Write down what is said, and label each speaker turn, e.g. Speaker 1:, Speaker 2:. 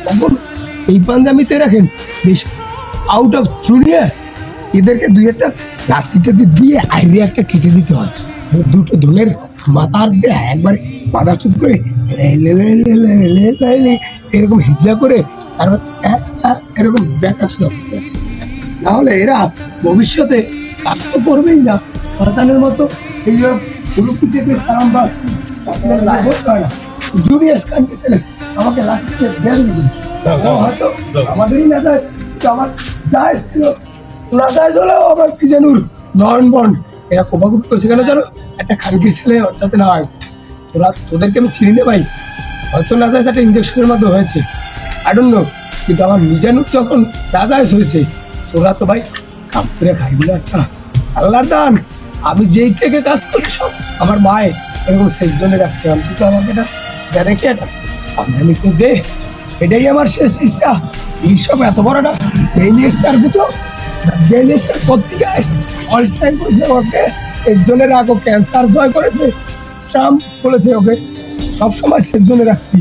Speaker 1: তখন এই পাঞ্জাবিতে রাখেন আউট অফ জুনিয়র্স এদেরকে দুই একটা লাঠিটাতে দিয়ে আইরে একটা কেটে দিতে হয়, দুটো ধনের মাথার দিয়ে একবারে মাথা চুপ করে এরকম হিজলা করে তারপর এরকম দেখা ছিল। তাহলে এরা ভবিষ্যতে কাজ তো করবেই না, শয়তানের মতো এই সালাম বাস জুনিয়র্স কান্ট্রি ছেলে আমাকে লাঠিতে বের দিয়েছে। হয়তো আমাদেরই না যায়, আমার যায় ছিল না যায় হলেও আমার কি জানুর নয়ন বন্ড এরা কোপাকুপি করছে কেন জানো? একটা খানকির ছেলে ওর সাথে না হয়, তোদেরকে আমি চিনি না ভাই, হয়তো না যায় একটা ইঞ্জেকশনের মধ্যে হয়েছে, আই ডোন্ট নো, কিন্তু আমার মিজানুর যখন নাজায়জ হয়েছে তোরা তো ভাই কাম করে খাইবি না একটা আল্লাহর দান। আমি যেই থেকে কাজ করি সব আমার মায়ে এরকম সেফ জোনে রাখছে, আমি তো আমাকে এটা রেখে এটা পাঞ্জাবি তো দে, এটাই আমার শেষ ইচ্ছা। এইসব এত বড় একটা ব্রেইনস্টার দুটো ব্রেইনস্টার পত্রিকায় অল টাইম করেছে ওকে সেফ জোনে রাখো, ক্যান্সার জয় করেছে, ট্রাম্প বলেছে ওকে সবসময় সেফ জোনে রাখবি।